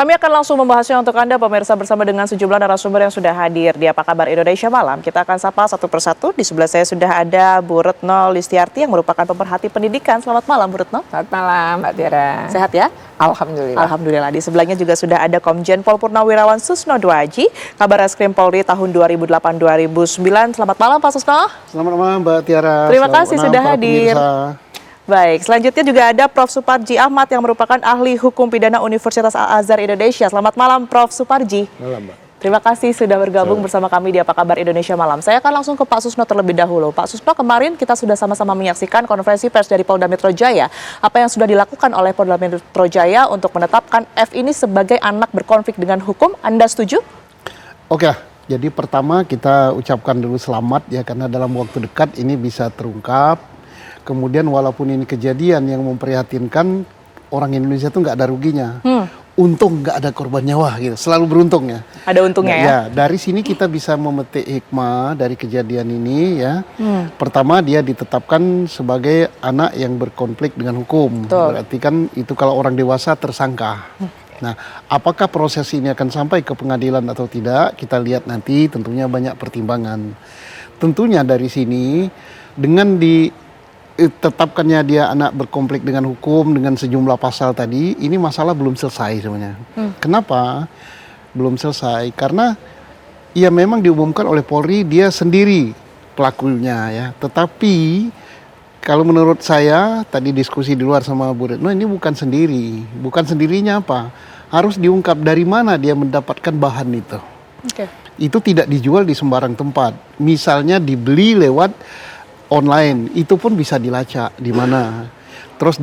Kami akan langsung membahasnya untuk Anda pemirsa bersama dengan sejumlah narasumber yang sudah hadir di Apa Kabar Indonesia Malam. Kita akan sapa satu persatu. Di sebelah saya sudah ada Bu Retno Listiarti yang merupakan pemerhati pendidikan. Selamat malam Bu Retno. Selamat malam Mbak Tiara. Sehat ya? Alhamdulillah. Alhamdulillah. Di sebelahnya juga sudah ada Komjen Pol Purnawirawan Susno Dwaji, Kabar Reskrim Polri tahun 2008-2009. Selamat malam Pak Susno. Selamat malam Mbak Tiara. Terima kasih sudah hadir. Baik, selanjutnya juga ada Prof. Suparji Ahmad yang merupakan ahli hukum pidana Universitas Al-Azhar Indonesia. Selamat malam Prof. Suparji. Malam Mbak. Terima kasih sudah bergabung bersama kami di Apa Kabar Indonesia Malam. Saya akan langsung ke Pak Susno terlebih dahulu. Pak Susno, kemarin kita sudah sama-sama menyaksikan konferensi pers dari Polda Metro Jaya. Apa yang sudah dilakukan oleh Polda Metro Jaya untuk menetapkan F ini sebagai anak berkonflik dengan hukum, Anda setuju? Oke, jadi pertama kita ucapkan dulu selamat ya, karena dalam waktu dekat ini bisa terungkap. Kemudian walaupun ini kejadian yang memprihatinkan, orang Indonesia tuh nggak ada ruginya. Untung nggak ada korban nyawa gitu, selalu beruntung ya. Ada untungnya ya? Ya, dari sini kita bisa memetik hikmah dari kejadian ini ya. Pertama, dia ditetapkan sebagai anak yang berkonflik dengan hukum. Betul. Berarti kan itu kalau orang dewasa tersangka. Nah, apakah proses ini akan sampai ke pengadilan atau tidak, kita lihat nanti, tentunya banyak pertimbangan. Tentunya dari sini, dengan ditetapkannya dia anak berkonflik dengan hukum dengan sejumlah pasal tadi, ini masalah belum selesai sebenarnya. Kenapa belum selesai? Karena ya memang diumumkan oleh Polri dia sendiri pelakunya ya. Tetapi kalau menurut saya, tadi diskusi di luar sama Bu Retno, ini bukan sendiri. Bukan sendirinya apa? Harus diungkap dari mana dia mendapatkan bahan itu. Itu tidak dijual di sembarang tempat. Misalnya dibeli lewat online, itu pun bisa dilacak di mana. Terus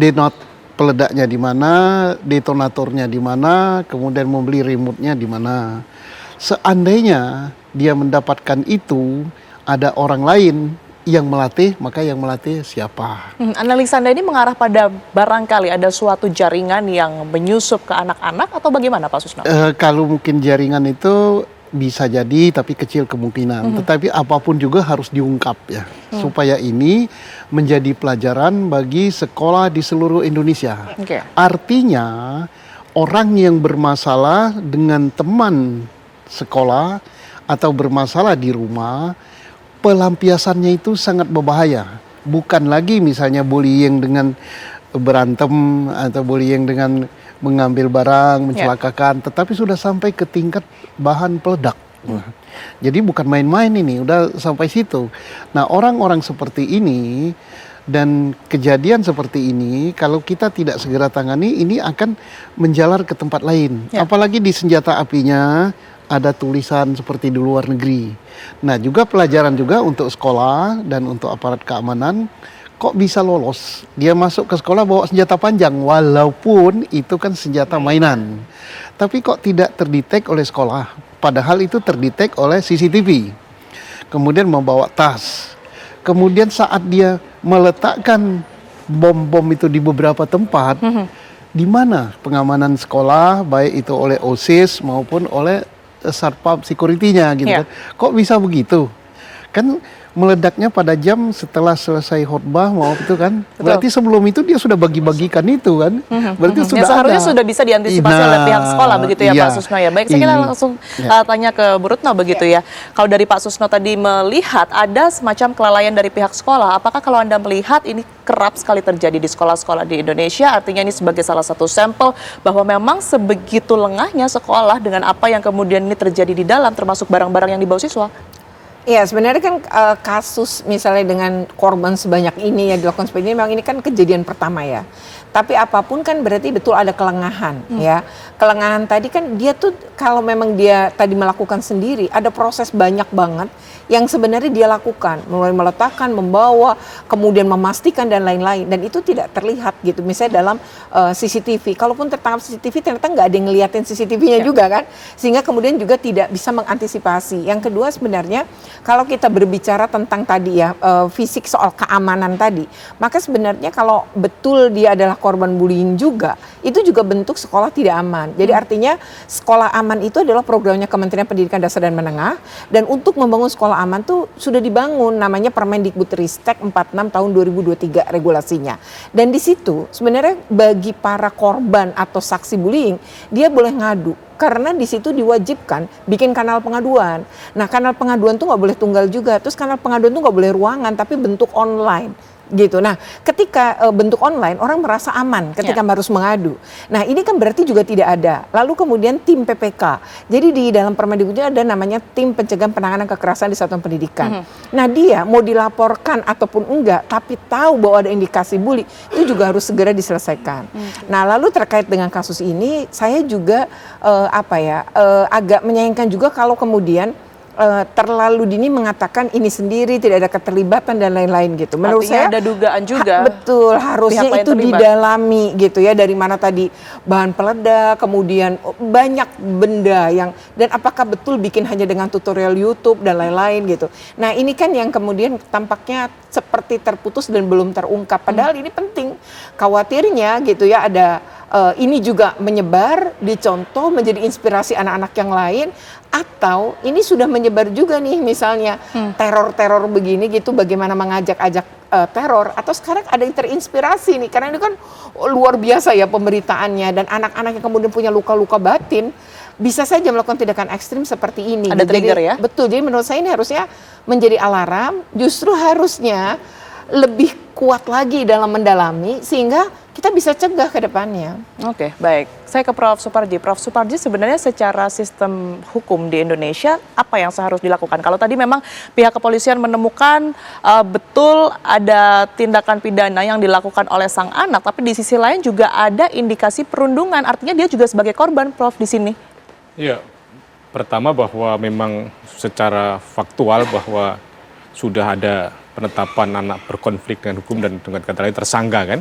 peledaknya di mana, detonatornya di mana, kemudian membeli remote-nya di mana. Seandainya dia mendapatkan itu, ada orang lain yang melatih, maka yang melatih siapa? Analisa Anda ini mengarah pada barangkali ada suatu jaringan yang menyusup ke anak-anak atau bagaimana Pak Susno? Kalau mungkin jaringan itu bisa jadi, tapi kecil kemungkinan. Tetapi apapun juga harus diungkap ya, supaya ini menjadi pelajaran bagi sekolah di seluruh Indonesia. Artinya orang yang bermasalah dengan teman sekolah atau bermasalah di rumah, pelampiasannya itu sangat berbahaya. Bukan lagi misalnya bullying dengan berantem atau bullying dengan mengambil barang, mencelakakan, tetapi sudah sampai ke tingkat bahan peledak. Jadi bukan main-main ini, udah sampai situ. Nah, orang-orang seperti ini dan kejadian seperti ini, kalau kita tidak segera tangani, ini akan menjalar ke tempat lain. Apalagi di senjata apinya ada tulisan seperti di luar negeri. Nah, juga pelajaran juga untuk sekolah dan untuk aparat keamanan. Kok bisa lolos? Dia masuk ke sekolah bawa senjata panjang, walaupun itu kan senjata mainan. Tapi kok tidak terdetek oleh sekolah? Padahal itu terdetek oleh CCTV. Kemudian membawa tas. Kemudian saat dia meletakkan bom-bom itu di beberapa tempat, di mana pengamanan sekolah, baik itu oleh OSIS maupun oleh Satpam security-nya gitu kan. Kok bisa begitu? Kan meledaknya pada jam setelah selesai khotbah mau itu kan. Berarti sebelum itu dia sudah bagi-bagikan itu kan. Berarti sudah seharusnya ada. Sudah bisa diantisipasi oleh pihak sekolah begitu ya Pak Susno ya. Baik, saya kita langsung tanya ke Bu Retno begitu ya. Kalau dari Pak Susno tadi melihat ada semacam kelalaian dari pihak sekolah, apakah kalau Anda melihat ini kerap sekali terjadi di sekolah-sekolah di Indonesia, artinya ini sebagai salah satu sampel bahwa memang sebegitu lengahnya sekolah dengan apa yang kemudian ini terjadi di dalam, termasuk barang-barang yang dibawa siswa? Iya, sebenarnya kan kasus misalnya dengan korban sebanyak ini ya dilakukan seperti ini, memang ini kan kejadian pertama ya. Tapi apapun kan berarti betul ada kelengahan ya. Kelengahan tadi kan dia tuh kalau memang dia tadi melakukan sendiri, ada proses banyak banget yang sebenarnya dia lakukan, mulai meletakkan, membawa, kemudian memastikan dan lain-lain, dan itu tidak terlihat gitu. Misalnya dalam CCTV, kalaupun tertangkap CCTV ternyata nggak ada yang ngeliatin CCTV-nya juga kan, sehingga kemudian juga tidak bisa mengantisipasi. Yang kedua sebenarnya kalau kita berbicara tentang tadi ya fisik soal keamanan tadi, maka sebenarnya kalau betul dia adalah korban bullying juga, itu juga bentuk sekolah tidak aman. Jadi artinya sekolah aman itu adalah programnya Kementerian Pendidikan Dasar dan Menengah, dan untuk membangun sekolah aman tuh sudah dibangun namanya Permendikbudristek 46 tahun 2023 regulasinya. Dan di situ sebenarnya bagi para korban atau saksi bullying, dia boleh ngadu. Karena di situ diwajibkan bikin kanal pengaduan. Nah, kanal pengaduan tuh nggak boleh tunggal juga. Terus kanal pengaduan tuh nggak boleh ruangan, tapi bentuk online. Gitu. Nah, ketika bentuk online orang merasa aman ketika harus mengadu. Nah, ini kan berarti juga tidak ada. Lalu kemudian tim PPK. Jadi di dalam Permendikbud ada namanya tim pencegahan penanganan kekerasan di satuan pendidikan. Nah, dia mau dilaporkan ataupun enggak, tapi tahu bahwa ada indikasi bully, itu juga harus segera diselesaikan. Nah, lalu terkait dengan kasus ini, saya juga agak menyayangkan juga kalau kemudian terlalu dini mengatakan ini sendiri tidak ada keterlibatan dan lain-lain gitu. Menurut Artinya saya ada dugaan juga. Betul, harusnya itu terlibat. didalami gitu ya, dari mana tadi bahan peledak, kemudian banyak benda yang, dan apakah betul bikin hanya dengan tutorial YouTube dan lain-lain gitu. Nah, ini kan yang kemudian tampaknya seperti terputus dan belum terungkap. Padahal ini penting. Khawatirnya gitu ya ada ini juga menyebar, dicontoh menjadi inspirasi anak-anak yang lain, atau ini sudah menyebar juga nih misalnya teror-teror begini gitu, bagaimana mengajak-ajak teror, atau sekarang ada yang terinspirasi nih karena ini kan luar biasa ya pemberitaannya, dan anak-anak yang kemudian punya luka-luka batin bisa saja melakukan tindakan ekstrim seperti ini. Ada trigger ya? Betul, jadi menurut saya ini harusnya menjadi alarm, justru harusnya lebih kuat lagi dalam mendalami sehingga kita bisa cegah ke depannya. Oke, baik. Saya ke Prof. Suparji. Prof. Suparji, sebenarnya secara sistem hukum di Indonesia, apa yang seharusnya dilakukan? Kalau tadi memang pihak kepolisian menemukan betul ada tindakan pidana yang dilakukan oleh sang anak, tapi di sisi lain juga ada indikasi perundungan, artinya dia juga sebagai korban, Prof, di sini. Iya, pertama bahwa memang secara faktual bahwa sudah ada penetapan anak berkonflik dengan hukum dan dengan kata lain tersangka kan,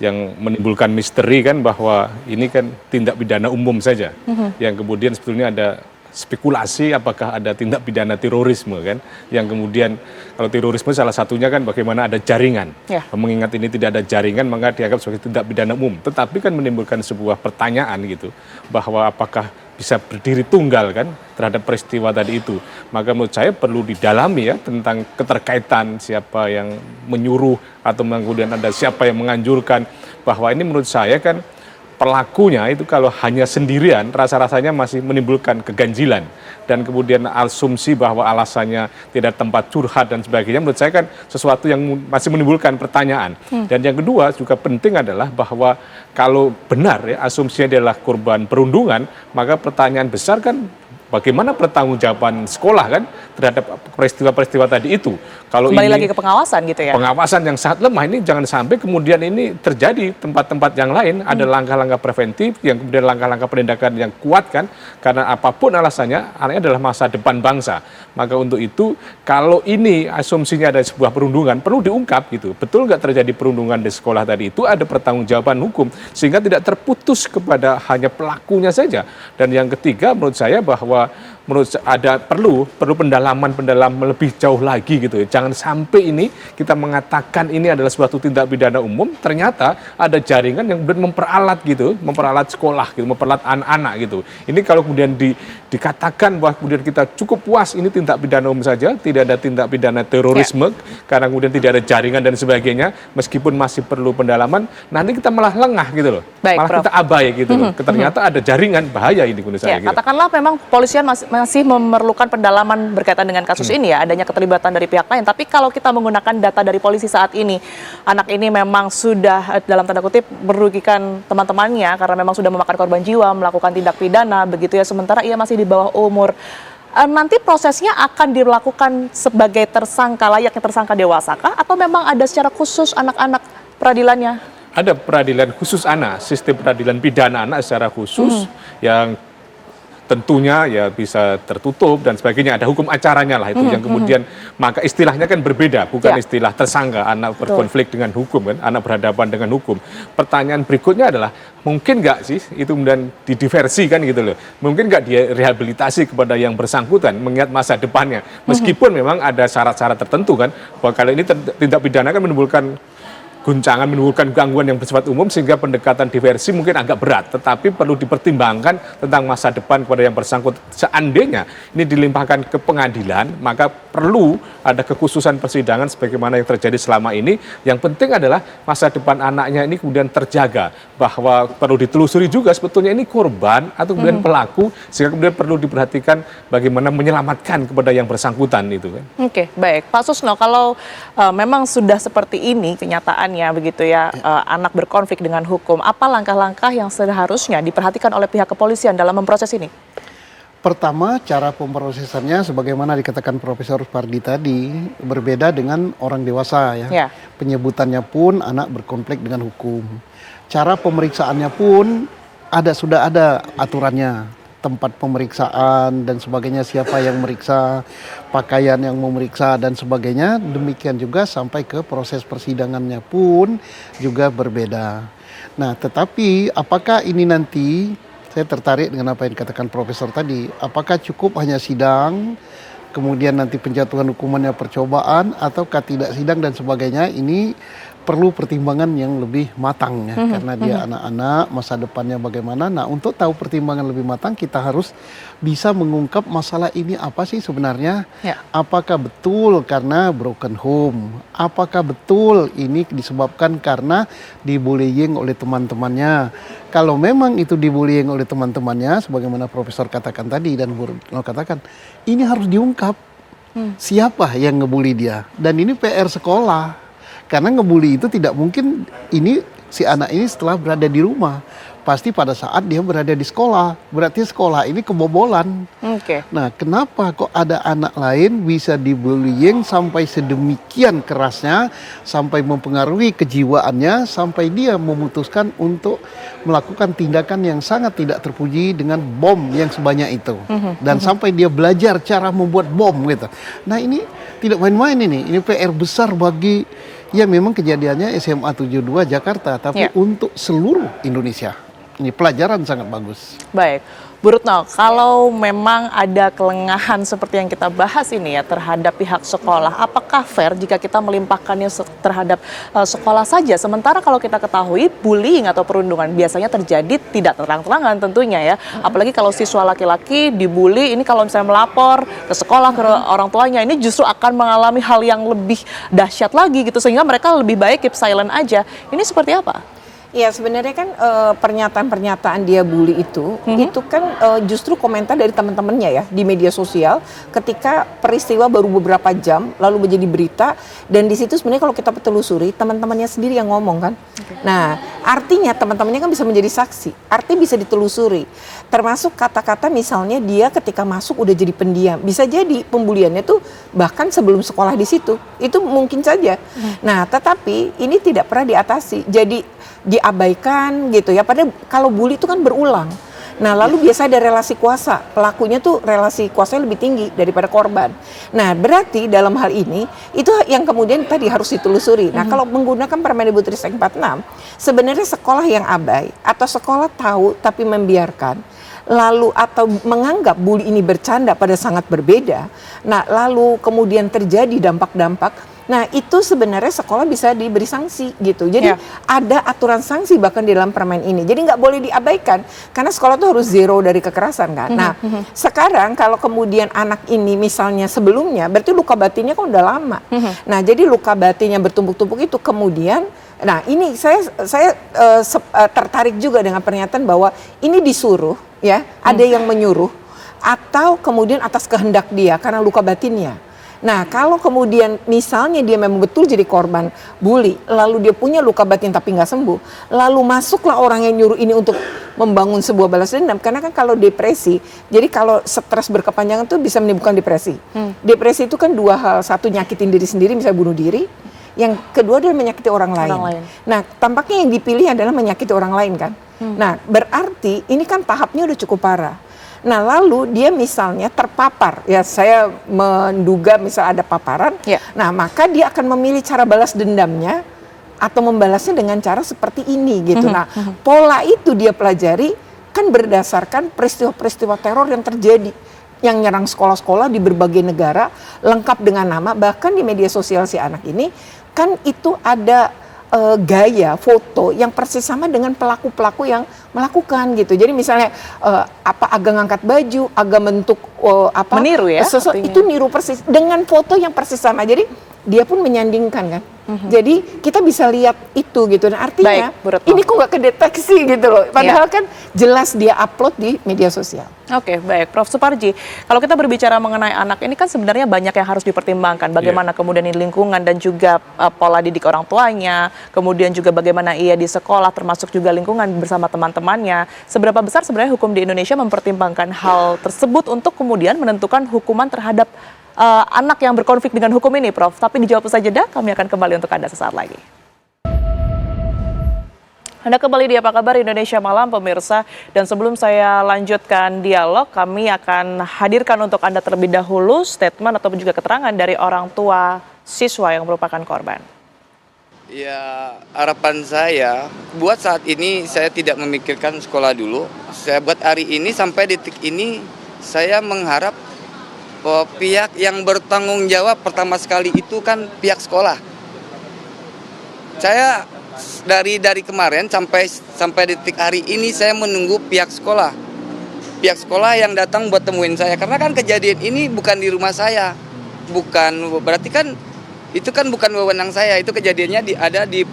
yang menimbulkan misteri kan bahwa ini kan tindak pidana umum saja, yang kemudian sebetulnya ada spekulasi apakah ada tindak pidana terorisme kan, yang kemudian kalau terorisme salah satunya kan bagaimana ada jaringan, mengingat ini tidak ada jaringan maka dianggap sebagai tindak pidana umum, tetapi kan menimbulkan sebuah pertanyaan gitu bahwa apakah bisa berdiri tunggal kan terhadap peristiwa tadi itu. Maka menurut saya perlu didalami ya tentang keterkaitan siapa yang menyuruh atau kemudian ada siapa yang menganjurkan, bahwa ini menurut saya kan pelakunya itu kalau hanya sendirian rasa-rasanya masih menimbulkan keganjilan, dan kemudian asumsi bahwa alasannya tidak tempat curhat dan sebagainya, menurut saya kan sesuatu yang masih menimbulkan pertanyaan. Dan yang kedua juga penting adalah bahwa kalau benar ya asumsinya adalah korban perundungan, maka pertanyaan besar kan bagaimana pertanggungjawaban sekolah kan terhadap peristiwa-peristiwa tadi itu. Kalau kembali ini lagi ke pengawasan gitu ya. Pengawasan yang sangat lemah, ini jangan sampai kemudian ini terjadi tempat-tempat yang lain, ada langkah-langkah preventif, yang kemudian langkah-langkah penindakan yang kuat kan, karena apapun alasannya, anaknya adalah masa depan bangsa. Maka untuk itu, kalau ini asumsinya ada sebuah perundungan, perlu diungkap gitu. Betul nggak terjadi perundungan di sekolah tadi itu, ada pertanggungjawaban hukum, sehingga tidak terputus kepada hanya pelakunya saja. Dan yang ketiga, menurut saya bahwa ada perlu pendalaman lebih jauh lagi gitu ya. Jangan sampai ini kita mengatakan ini adalah suatu tindak pidana umum, ternyata ada jaringan yang memperalat gitu, memperalat sekolah gitu, memperalat anak-anak gitu. Ini kalau kemudian dikatakan bahwa kemudian kita cukup puas ini tindak pidana umum saja, tidak ada tindak pidana terorisme, karena kemudian tidak ada jaringan dan sebagainya, meskipun masih perlu pendalaman, nanti kita malah lengah gitu loh. Baik, malah Prof. kita abai gitu loh. Ternyata ada jaringan, bahaya ini menurut saya. Gitu. Katakanlah memang polisian masih memerlukan pendalaman berkaitan dengan kasus ini ya, adanya keterlibatan dari pihak lain. Tapi kalau kita menggunakan data dari polisi saat ini, anak ini memang sudah dalam tanda kutip merugikan teman-temannya karena memang sudah memakan korban jiwa, melakukan tindak pidana begitu ya, sementara ia masih di bawah umur. Nanti prosesnya akan dilakukan sebagai tersangka, layaknya tersangka dewasakah, atau memang ada secara khusus anak-anak peradilannya? Ada peradilan khusus anak, sistem peradilan pidana anak secara khusus yang tentunya ya bisa tertutup dan sebagainya, ada hukum acaranya lah itu yang kemudian maka istilahnya kan berbeda, bukan istilah tersangka, anak berkonflik dengan hukum kan, anak berhadapan dengan hukum. Pertanyaan berikutnya adalah mungkin nggak sih itu kemudian didiversikan gitu loh, mungkin nggak direhabilitasi kepada yang bersangkutan mengingat masa depannya, meskipun memang ada syarat-syarat tertentu kan, bahwa kalau ini tindak pidana kan menimbulkan guncangan, menimbulkan gangguan yang bersifat umum sehingga pendekatan diversi mungkin agak berat, tetapi perlu dipertimbangkan tentang masa depan kepada yang bersangkutan. Seandainya ini dilimpahkan ke pengadilan, maka perlu ada kekhususan persidangan sebagaimana yang terjadi selama ini. Yang penting adalah masa depan anaknya ini kemudian terjaga, bahwa perlu ditelusuri juga sebetulnya ini korban atau kemudian pelaku, sehingga kemudian perlu diperhatikan bagaimana menyelamatkan kepada yang bersangkutan itu kan. Oke, baik. Pak Susno, kalau memang sudah seperti ini kenyataannya begitu ya, anak berkonflik dengan hukum, apa langkah-langkah yang seharusnya diperhatikan oleh pihak kepolisian dalam memproses ini? Pertama, cara pemrosesannya sebagaimana dikatakan Profesor Pardi tadi berbeda dengan orang dewasa ya. Ya. Penyebutannya pun anak berkonflik dengan hukum. Cara pemeriksaannya pun sudah ada aturannya. Tempat pemeriksaan dan sebagainya, siapa yang meriksa, pakaian yang memeriksa dan sebagainya. Demikian juga sampai ke proses persidangannya pun juga berbeda. Nah, tetapi apakah ini nanti, saya tertarik dengan apa yang dikatakan Profesor tadi, apakah cukup hanya sidang, kemudian nanti penjatuhan hukumannya percobaan, ataukah tidak sidang dan sebagainya, ini perlu pertimbangan yang lebih matang ya, karena dia anak-anak, masa depannya bagaimana. Nah, untuk tahu pertimbangan lebih matang, kita harus bisa mengungkap masalah ini apa sih sebenarnya. Ya. Apakah betul karena broken home? Apakah betul ini disebabkan karena dibullying oleh teman-temannya? Kalau memang itu dibullying oleh teman-temannya, sebagaimana Profesor katakan tadi dan Bu Retno katakan, ini harus diungkap. Siapa yang ngebully dia? Dan ini PR sekolah. Karena ngebully itu tidak mungkin si anak ini setelah berada di rumah. Pasti pada saat dia berada di sekolah. Berarti sekolah ini kebobolan. Oke. Nah, kenapa kok ada anak lain bisa dibullying sampai sedemikian kerasnya, sampai mempengaruhi kejiwaannya, sampai dia memutuskan untuk melakukan tindakan yang sangat tidak terpuji dengan bom yang sebanyak itu. Dan sampai dia belajar cara membuat bom gitu. Nah, ini tidak main-main ini. Ini PR besar bagi, ya memang kejadiannya SMA 72 Jakarta, tapi untuk seluruh Indonesia. Ini pelajaran sangat bagus. Baik, Bu Retno, kalau memang ada kelengahan seperti yang kita bahas ini ya terhadap pihak sekolah, apakah fair jika kita melimpahkannya terhadap sekolah saja? Sementara kalau kita ketahui bullying atau perundungan biasanya terjadi tidak terang-terangan tentunya ya. Apalagi kalau siswa laki-laki dibully, ini kalau misalnya melapor ke sekolah, ke orang tuanya, ini justru akan mengalami hal yang lebih dahsyat lagi gitu. Sehingga mereka lebih baik keep silent aja. Ini seperti apa? Ya sebenarnya kan pernyataan-pernyataan dia bully itu kan justru komentar dari teman-temannya ya di media sosial ketika peristiwa baru beberapa jam lalu menjadi berita, dan di situ sebenarnya kalau kita telusuri teman-temannya sendiri yang ngomong kan. Nah, artinya teman-temannya kan bisa menjadi saksi, artinya bisa ditelusuri. Termasuk kata-kata misalnya dia ketika masuk udah jadi pendiam, bisa jadi pembuliannya tuh bahkan sebelum sekolah di situ. Itu mungkin saja. Nah, tetapi ini tidak pernah diatasi. Jadi diabaikan gitu ya, padahal kalau bully itu kan berulang. Nah, lalu biasa ada relasi kuasa, pelakunya tuh relasi kuasanya lebih tinggi daripada korban. Nah, berarti dalam hal ini itu yang kemudian tadi harus ditelusuri. Nah, kalau menggunakan Permendikbudristek 46, sebenarnya sekolah yang abai atau sekolah tahu tapi membiarkan, lalu atau menganggap bully ini bercanda pada sangat berbeda. Nah, lalu kemudian terjadi dampak-dampak. Nah, itu sebenarnya sekolah bisa diberi sanksi gitu. Jadi ada aturan sanksi bahkan di dalam permen ini. Jadi nggak boleh diabaikan karena sekolah tuh harus zero dari kekerasan kan. Nah, sekarang kalau kemudian anak ini misalnya sebelumnya, berarti luka batinnya kan udah lama. Nah, jadi luka batinnya bertumpuk-tumpuk itu kemudian. Nah, ini saya tertarik juga dengan pernyataan bahwa ini disuruh ya, ada yang menyuruh atau kemudian atas kehendak dia karena luka batinnya. Nah, kalau kemudian misalnya dia memang betul jadi korban bully, lalu dia punya luka batin tapi nggak sembuh, lalu masuklah orang yang nyuruh ini untuk membangun sebuah balas dendam. Karena kan kalau depresi, jadi kalau stres berkepanjangan tuh bisa menimbulkan depresi. Depresi itu kan dua hal, satu nyakitin diri sendiri, misalnya bunuh diri, yang kedua adalah menyakiti orang lain. Nah, tampaknya yang dipilih adalah menyakiti orang lain kan. Nah, berarti ini kan tahapnya udah cukup parah. Nah, lalu dia misalnya terpapar, ya saya menduga misal ada paparan, nah maka dia akan memilih cara balas dendamnya atau membalasnya dengan cara seperti ini gitu. Nah, pola itu dia pelajari kan berdasarkan peristiwa-peristiwa teror yang terjadi, yang nyerang sekolah-sekolah di berbagai negara, lengkap dengan nama, bahkan di media sosial si anak ini, kan itu ada gaya foto yang persis sama dengan pelaku-pelaku yang melakukan gitu. Jadi misalnya agak ngangkat baju, agak bentuk meniru ya, itu niru persis dengan foto yang persis sama. Jadi dia pun menyandingkan kan. Jadi kita bisa lihat itu gitu. Nah, artinya ini kok nggak kedeteksi gitu loh. Padahal kan jelas dia upload di media sosial. Oke, baik. Prof. Suparji, kalau kita berbicara mengenai anak, ini kan sebenarnya banyak yang harus dipertimbangkan. Bagaimana kemudian di lingkungan dan juga pola didik orang tuanya, kemudian juga bagaimana ia di sekolah, termasuk juga lingkungan bersama teman-temannya. Seberapa besar sebenarnya hukum di Indonesia mempertimbangkan hal tersebut untuk kemudian menentukan hukuman terhadap anak yang berkonflik dengan hukum ini, Prof. Tapi dijawab usai jeda, kami akan kembali untuk Anda sesaat lagi. Anda kembali di Apa Kabar Indonesia Malam, pemirsa. Dan sebelum saya lanjutkan dialog, kami akan hadirkan untuk Anda terlebih dahulu statement ataupun juga keterangan dari orang tua siswa yang merupakan korban. Ya, harapan saya buat saat ini saya tidak memikirkan sekolah dulu. Saya buat hari ini sampai detik ini saya mengharap pihak yang bertanggung jawab pertama sekali itu kan pihak sekolah. Saya dari kemarin sampai detik hari ini saya menunggu pihak sekolah. Pihak sekolah yang datang buat temuin saya karena kan kejadian ini bukan di rumah saya. Berarti kan itu kan bukan wewenang saya. Itu kejadiannya ada di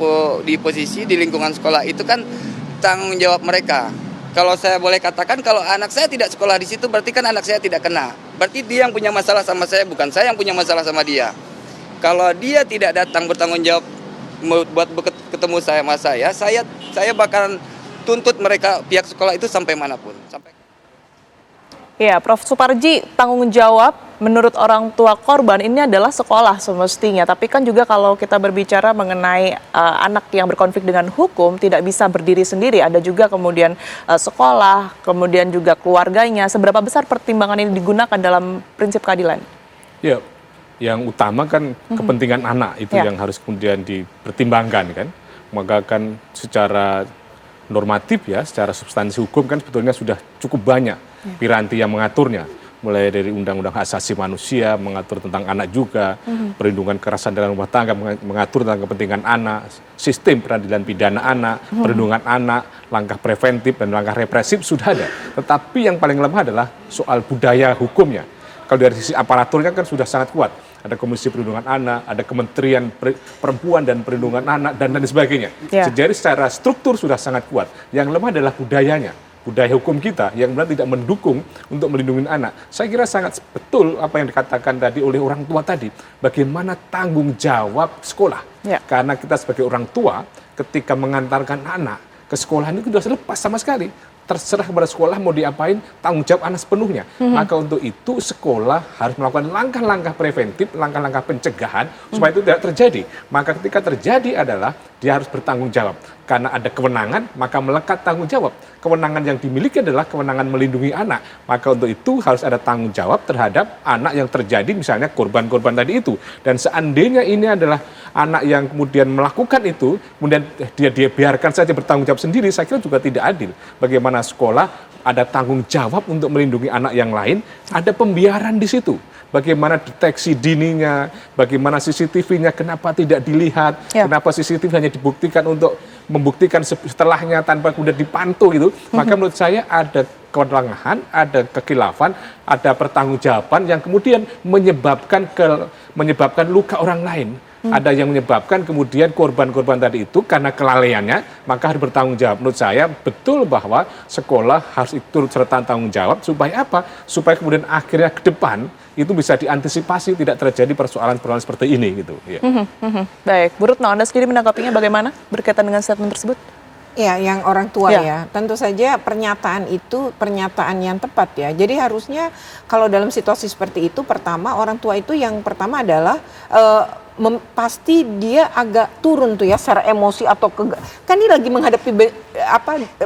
posisi di lingkungan sekolah. Itu kan tanggung jawab mereka. Kalau saya boleh katakan, kalau anak saya tidak sekolah di situ, berarti kan anak saya tidak kena. Berarti dia yang punya masalah sama saya, bukan saya yang punya masalah sama dia. Kalau dia tidak datang bertanggung jawab buat ketemu saya bakalan tuntut mereka pihak sekolah itu sampai manapun. Ya, Prof. Suparji, tanggung jawab menurut orang tua korban ini adalah sekolah semestinya. Tapi kan juga kalau kita berbicara mengenai anak yang berkonflik dengan hukum tidak bisa berdiri sendiri. Ada juga kemudian sekolah, kemudian juga keluarganya. Seberapa besar pertimbangan ini digunakan dalam prinsip keadilan? Ya, yang utama kan kepentingan anak itu yang harus kemudian dipertimbangkan kan. Maka kan secara normatif ya, secara substansi hukum kan sebetulnya sudah cukup banyak piranti yang mengaturnya, mulai dari Undang-Undang Hak Asasi Manusia mengatur tentang anak juga, perlindungan kekerasan dalam rumah tangga mengatur tentang kepentingan anak, sistem peradilan pidana anak, perlindungan anak, langkah preventif dan langkah represif sudah ada. Tetapi yang paling lemah adalah soal budaya hukumnya. Kalau dari sisi aparaturnya kan sudah sangat kuat. Ada Komisi Perlindungan Anak, ada Kementerian Perempuan dan Perlindungan Anak, dan lain sebagainya. Jadi secara struktur sudah sangat kuat. Yang lemah adalah budayanya. Budaya hukum kita yang benar tidak mendukung untuk melindungi anak. Saya kira sangat betul apa yang dikatakan tadi oleh orang tua tadi. Bagaimana tanggung jawab sekolah. Karena kita sebagai orang tua ketika mengantarkan anak ke sekolah ini sudah lepas sama sekali. Terserah kepada sekolah mau diapain, tanggung jawab anak sepenuhnya. Maka untuk itu sekolah harus melakukan langkah-langkah preventif, langkah-langkah pencegahan supaya itu tidak terjadi. Maka ketika terjadi adalah dia harus bertanggung jawab. Karena ada kewenangan, maka melekat tanggung jawab. Kewenangan yang dimiliki adalah kewenangan melindungi anak. Maka untuk itu harus ada tanggung jawab terhadap anak yang terjadi, misalnya korban-korban tadi itu. Dan seandainya ini adalah anak yang kemudian melakukan itu, kemudian dia biarkan saja bertanggung jawab sendiri, saya kira juga tidak adil. Bagaimana sekolah ada tanggung jawab untuk melindungi anak yang lain, ada pembiaran di situ. Bagaimana deteksi dininya, bagaimana CCTV-nya, kenapa tidak dilihat, kenapa CCTV hanya dibuktikan untuk membuktikan setelahnya tanpa kemudian dipantau gitu. Maka menurut saya ada kewenangan, ada kekhilafan, ada pertanggungjawaban yang kemudian menyebabkan luka orang lain. Ada yang menyebabkan kemudian korban-korban tadi itu karena kelalaiannya, maka harus bertanggung jawab. Menurut saya betul bahwa sekolah harus ikut serta tanggung jawab supaya apa? Supaya kemudian akhirnya ke depan itu bisa diantisipasi tidak terjadi persoalan-persoalan seperti ini gitu. Baik, Bu Retno, Anda sendiri menanggapinya bagaimana berkaitan dengan statement tersebut? Ya, yang orang tua ya. Tentu saja pernyataan itu pernyataan yang tepat ya. Jadi harusnya kalau dalam situasi seperti itu, pertama orang tua itu yang pertama adalah pasti dia agak turun tuh ya secara emosi atau kan ini lagi menghadapi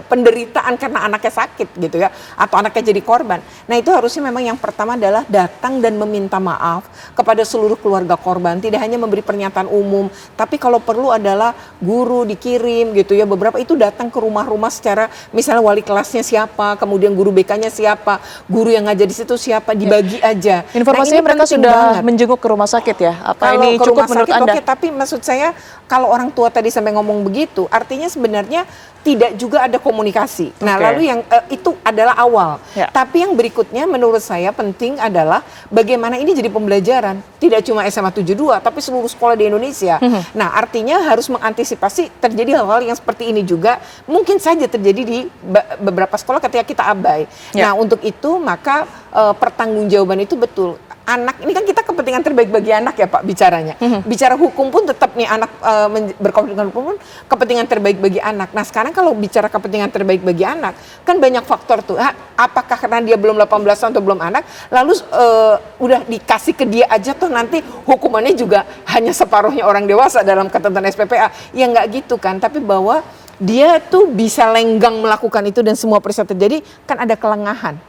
penderitaan karena anaknya sakit gitu ya, atau anaknya jadi korban. Nah itu harusnya memang yang pertama adalah datang dan meminta maaf kepada seluruh keluarga korban, tidak hanya memberi pernyataan umum, tapi kalau perlu adalah guru dikirim gitu ya, beberapa itu datang ke rumah-rumah secara misalnya wali kelasnya siapa, kemudian guru BK-nya siapa, guru yang ngajar di situ siapa, dibagi aja. Informasinya mereka sudah menjenguk ke rumah sakit ya? Apa ini cukup cukup menurut Anda? Oke, tapi maksud saya kalau orang tua tadi sampai ngomong begitu, artinya sebenarnya tidak juga ada komunikasi. Nah, Oke. lalu yang itu adalah awal. Ya. Tapi yang berikutnya menurut saya penting adalah bagaimana ini jadi pembelajaran. Tidak cuma SMA 72, tapi seluruh sekolah di Indonesia. Nah, artinya harus mengantisipasi terjadi hal-hal yang seperti ini juga. Mungkin saja terjadi di beberapa sekolah ketika kita abai. Ya. Nah, untuk itu maka pertanggungjawaban itu betul. Anak ini kan kita kepentingan terbaik bagi anak ya Pak bicaranya. Bicara hukum pun tetap nih anak berkonflik dengan hukum pun kepentingan terbaik bagi anak. Nah sekarang kalau bicara kepentingan terbaik bagi anak kan banyak faktor tuh. Apakah karena dia belum 18 tahun atau belum anak, lalu udah dikasih ke dia aja tuh nanti hukumannya juga hanya separuhnya orang dewasa dalam ketentuan SPPA. Ya nggak gitu kan. Tapi bahwa dia tuh bisa lenggang melakukan itu dan semua peristiwa terjadi kan ada kelengahan.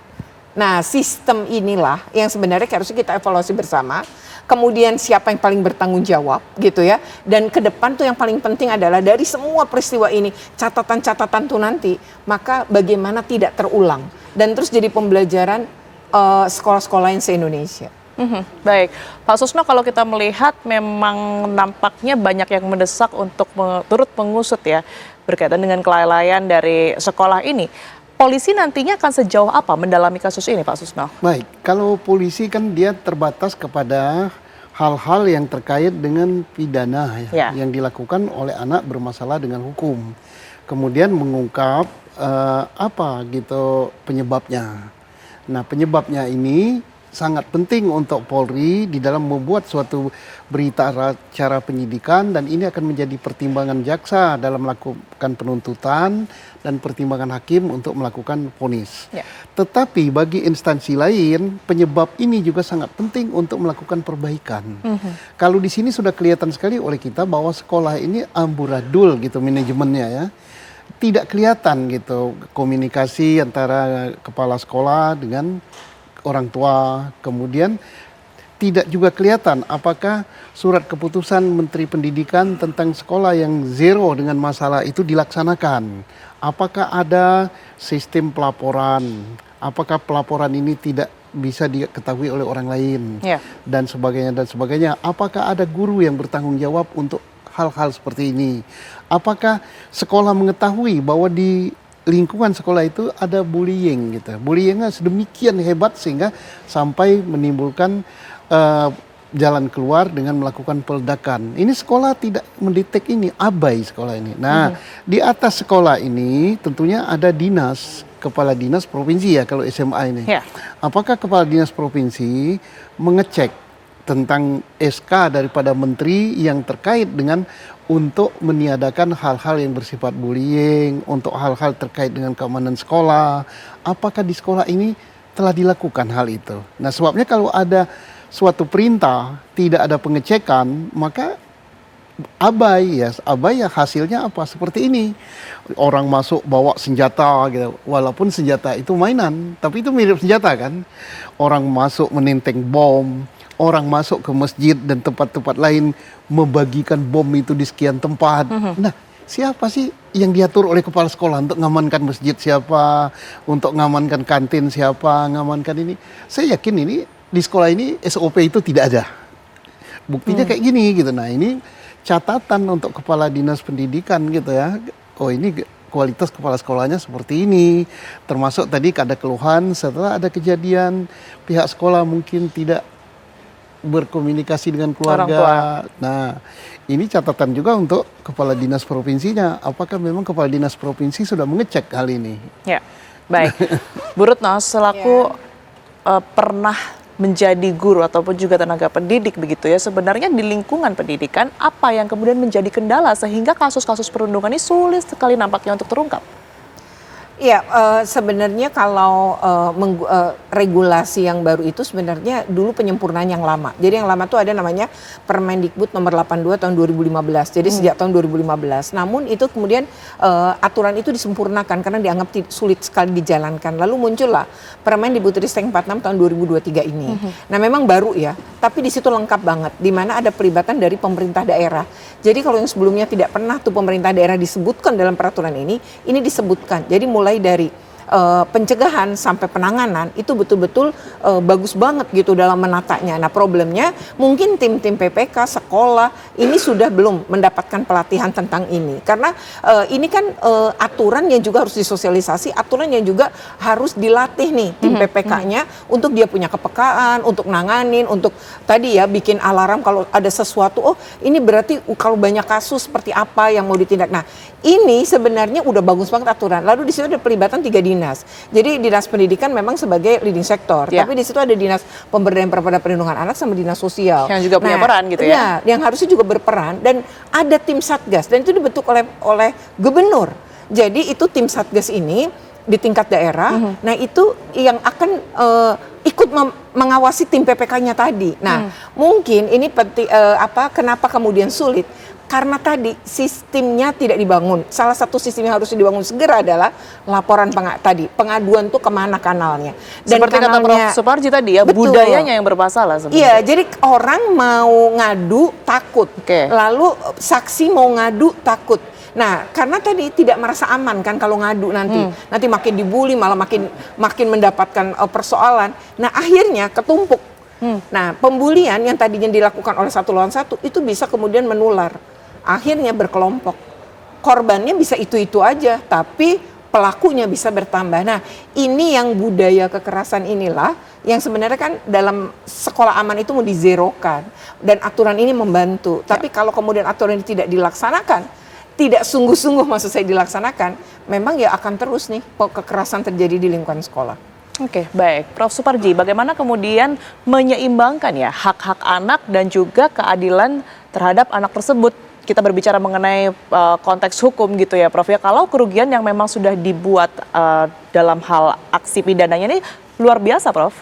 Nah, sistem inilah yang sebenarnya harusnya kita evaluasi bersama. Kemudian siapa yang paling bertanggung jawab gitu ya. Dan ke depan tuh yang paling penting adalah dari semua peristiwa ini, catatan-catatan tuh nanti, maka bagaimana tidak terulang. Dan terus jadi pembelajaran sekolah-sekolah yang se-Indonesia. Baik, Pak Susno, kalau kita melihat memang nampaknya banyak yang mendesak untuk turut mengusut ya berkaitan dengan kelalaian dari sekolah ini. Polisi nantinya akan sejauh apa mendalami kasus ini, Pak Susno? Baik, kalau polisi kan dia terbatas kepada hal-hal yang terkait dengan pidana Ya. yang dilakukan oleh anak bermasalah dengan hukum. Kemudian mengungkap apa gitu penyebabnya. Nah, penyebabnya ini sangat penting untuk Polri di dalam membuat suatu berita acara penyidikan, dan ini akan menjadi pertimbangan jaksa dalam melakukan penuntutan dan pertimbangan hakim untuk melakukan vonis. Ya. Tetapi bagi instansi lain, penyebab ini juga sangat penting untuk melakukan perbaikan. Kalau di sini sudah kelihatan sekali oleh kita bahwa sekolah ini amburadul gitu manajemennya ya. Tidak kelihatan gitu komunikasi antara kepala sekolah dengan orang tua. Kemudian tidak juga kelihatan apakah surat keputusan Menteri Pendidikan tentang sekolah yang zero dengan masalah itu dilaksanakan. Apakah ada sistem pelaporan? Apakah pelaporan ini tidak bisa diketahui oleh orang lain? Ya. Dan sebagainya dan sebagainya. Apakah ada guru yang bertanggung jawab untuk hal-hal seperti ini? Apakah sekolah mengetahui bahwa di lingkungan sekolah itu ada bullying gitu. Bullyingnya sedemikian hebat sehingga sampai menimbulkan jalan keluar dengan melakukan peledakan. Ini sekolah tidak mendetek ini, abai sekolah ini. Nah, di atas sekolah ini tentunya ada dinas, kepala dinas provinsi ya kalau SMA ini. Ya. Apakah kepala dinas provinsi mengecek tentang SK daripada menteri yang terkait dengan untuk meniadakan hal-hal yang bersifat bullying, untuk hal-hal terkait dengan keamanan sekolah. Apakah di sekolah ini telah dilakukan hal itu? Nah, sebabnya kalau ada suatu perintah tidak ada pengecekan, maka abai ya hasilnya apa? Seperti ini. Orang masuk bawa senjata gitu. Walaupun senjata itu mainan, tapi itu mirip senjata kan. Orang masuk menenteng bom, orang masuk ke masjid dan tempat-tempat lain membagikan bom itu di sekian tempat. Nah, siapa sih yang diatur oleh kepala sekolah untuk ngamankan masjid siapa, untuk ngamankan kantin siapa, ngamankan ini? Saya yakin ini di sekolah ini SOP itu tidak ada. Buktinya kayak gini gitu. Nah, ini catatan untuk kepala dinas pendidikan gitu ya. Oh, ini kualitas kepala sekolahnya seperti ini. Termasuk tadi ada keluhan setelah ada kejadian pihak sekolah mungkin tidak berkomunikasi dengan keluarga. Nah, ini catatan juga untuk kepala dinas provinsinya. Apakah memang kepala dinas provinsi sudah mengecek hal ini? Ya, baik. Bu Retno, selaku pernah menjadi guru ataupun juga tenaga pendidik begitu ya, sebenarnya di lingkungan pendidikan apa yang kemudian menjadi kendala sehingga kasus-kasus perundungan ini sulit sekali nampaknya untuk terungkap? Iya, sebenarnya kalau regulasi yang baru itu sebenarnya dulu penyempurnaan yang lama. Jadi yang lama itu ada namanya Permendikbud nomor 82 tahun 2015. Jadi sejak tahun 2015. Namun itu kemudian aturan itu disempurnakan karena dianggap sulit sekali dijalankan. Lalu muncullah Permendikbudristek 46 tahun 2023 ini. Nah, memang baru ya, tapi di situ lengkap banget di mana ada pelibatan dari pemerintah daerah. Jadi kalau yang sebelumnya tidak pernah tuh pemerintah daerah disebutkan dalam peraturan ini disebutkan. Jadi mulai dari pencegahan sampai penanganan itu betul-betul bagus banget gitu dalam menatanya. Nah problemnya mungkin tim-tim PPK sekolah ini sudah belum mendapatkan pelatihan tentang ini karena ini kan aturan yang juga harus disosialisasi, aturan yang juga harus dilatih nih tim PPK-nya untuk dia punya kepekaan, untuk nanganin, untuk tadi ya bikin alarm kalau ada sesuatu, oh ini berarti kalau banyak kasus seperti apa yang mau ditindak. Nah ini sebenarnya udah bagus banget aturan. Lalu di situ ada pelibatan 3 dinas. Jadi dinas pendidikan memang sebagai leading sektor, tapi di situ ada dinas pemberdayaan perempuan dan perlindungan anak sama dinas sosial. Yang juga punya peran gitu ya? Yang harusnya juga berperan dan ada tim satgas dan itu dibentuk oleh gubernur. Jadi itu tim satgas ini di tingkat daerah. Nah itu yang akan ikut mengawasi tim PPK-nya tadi. Nah mungkin ini penting kenapa kemudian sulit? Karena tadi sistemnya tidak dibangun. Salah satu sistem yang harus dibangun segera adalah laporan pengaduan tuh kemana kanalnya. Dan seperti kata Prof. Suparji tadi ya, betul, budayanya yang bermasalah sebenarnya. Iya, jadi orang mau ngadu takut. Lalu saksi mau ngadu takut. Nah, karena tadi tidak merasa aman kan kalau ngadu nanti makin dibully, malah makin mendapatkan persoalan. Nah, akhirnya ketumpuk. Nah, pembulian yang tadinya dilakukan oleh 1 lawan 1 itu bisa kemudian menular. Akhirnya berkelompok. Korbannya bisa itu-itu aja, tapi pelakunya bisa bertambah. Nah, ini yang budaya kekerasan inilah yang sebenarnya kan dalam sekolah aman itu mau dizerokan dan aturan ini membantu. Tapi kalau kemudian aturan ini tidak dilaksanakan, tidak sungguh-sungguh maksud saya dilaksanakan, memang ya akan terus nih kekerasan terjadi di lingkungan sekolah. Oke, baik. Prof. Suparji, bagaimana kemudian menyeimbangkan ya hak-hak anak dan juga keadilan terhadap anak tersebut? Kita berbicara mengenai konteks hukum gitu ya Prof. Ya, kalau kerugian yang memang sudah dibuat dalam hal aksi pidananya ini luar biasa Prof.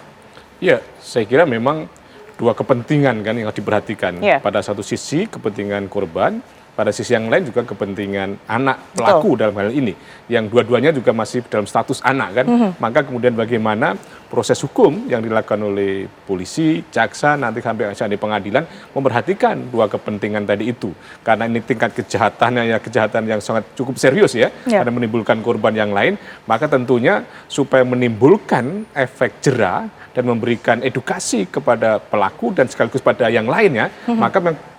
Ya, saya kira memang 2 kepentingan kan yang harus diperhatikan. Pada satu sisi kepentingan korban, pada sisi yang lain juga kepentingan anak pelaku dalam hal ini, yang dua-duanya juga masih dalam status anak kan, maka kemudian bagaimana proses hukum yang dilakukan oleh polisi, jaksa, nanti sampai di pengadilan memperhatikan 2 kepentingan tadi itu, karena ini tingkat kejahatannya ya kejahatan yang sangat cukup serius ya, karena menimbulkan korban yang lain, maka tentunya supaya menimbulkan efek jera dan memberikan edukasi kepada pelaku dan sekaligus pada yang lainnya, maka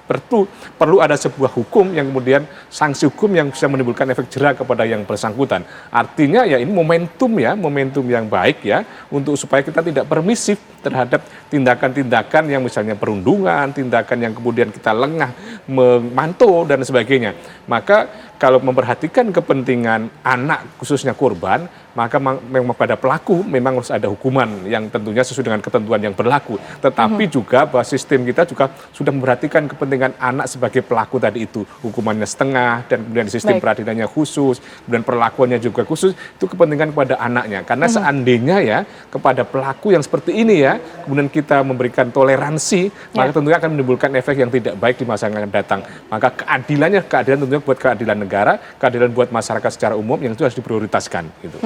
perlu ada sebuah hukum yang kemudian sanksi hukum yang bisa menimbulkan efek jera kepada yang bersangkutan. Artinya ya ini momentum yang baik ya untuk supaya kita tidak permisif terhadap tindakan-tindakan yang misalnya perundungan, tindakan yang kemudian kita lengah memantau dan sebagainya. Maka kalau memperhatikan kepentingan anak khususnya korban, maka memang pada pelaku memang harus ada hukuman yang tentunya sesuai dengan ketentuan yang berlaku. Tetapi juga bahwa sistem kita juga sudah memperhatikan kepentingan anak sebagai pelaku tadi itu. Hukumannya setengah dan kemudian sistem peradilannya khusus, kemudian perlakuannya juga khusus, itu kepentingan kepada anaknya. Karena seandainya ya kepada pelaku yang seperti ini ya, kemudian kita memberikan toleransi, maka tentunya akan menimbulkan efek yang tidak baik di masa yang akan datang. Maka keadilan tentunya buat keadilan negara, keadilan buat masyarakat secara umum yang itu harus diprioritaskan gitu.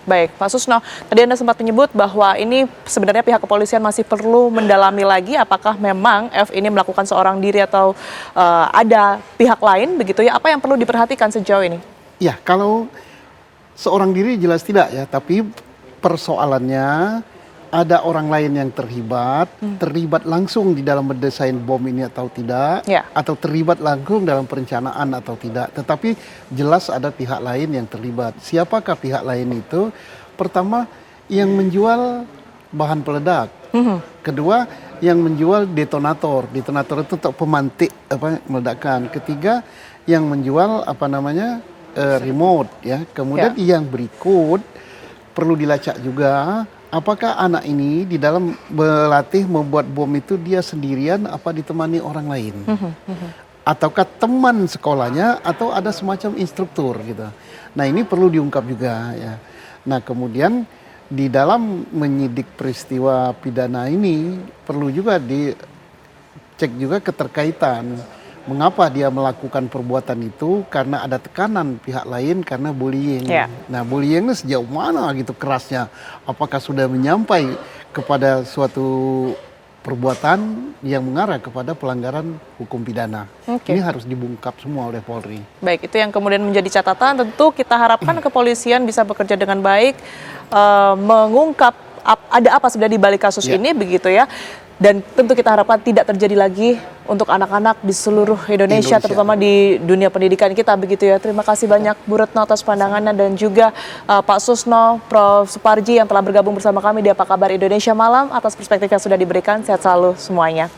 Baik, Pak Susno, tadi Anda sempat menyebut bahwa ini sebenarnya pihak kepolisian masih perlu mendalami lagi apakah memang F ini melakukan seorang diri atau ada pihak lain begitu ya, apa yang perlu diperhatikan sejauh ini? Ya, kalau seorang diri jelas tidak ya, tapi persoalannya ada orang lain yang terlibat langsung di dalam mendesain bom ini atau tidak, atau terlibat langsung dalam perencanaan atau tidak. Tetapi jelas ada pihak lain yang terlibat. Siapakah pihak lain itu? Pertama, yang menjual bahan peledak. Kedua, yang menjual detonator. Detonator itu untuk pemantik meledakan. Ketiga, yang menjual remote ya. Kemudian yang berikut perlu dilacak juga. Apakah anak ini di dalam berlatih membuat bom itu dia sendirian apa ditemani orang lain? Ataukah teman sekolahnya atau ada semacam instruktur gitu. Nah ini perlu diungkap juga ya. Nah kemudian di dalam menyidik peristiwa pidana ini perlu juga dicek juga keterkaitan. Mengapa dia melakukan perbuatan itu? Karena ada tekanan pihak lain karena bullying. Nah bullyingnya sejauh mana gitu kerasnya? Apakah sudah menyampai kepada suatu perbuatan yang mengarah kepada pelanggaran hukum pidana. Oke. Ini harus dibungkap semua oleh Polri. Baik, itu yang kemudian menjadi catatan. Tentu kita harapkan kepolisian bisa bekerja dengan baik, mengungkap ada apa sebenarnya di balik kasus Ya. ini, begitu ya. Dan tentu kita harapkan tidak terjadi lagi untuk anak-anak di seluruh Indonesia, terutama di dunia pendidikan kita, begitu ya. Terima kasih banyak Bu Retno atas pandangannya, dan juga Pak Susno, Prof. Suparji yang telah bergabung bersama kami di Apa Kabar Indonesia Malam, atas perspektif yang sudah diberikan. Sehat selalu semuanya.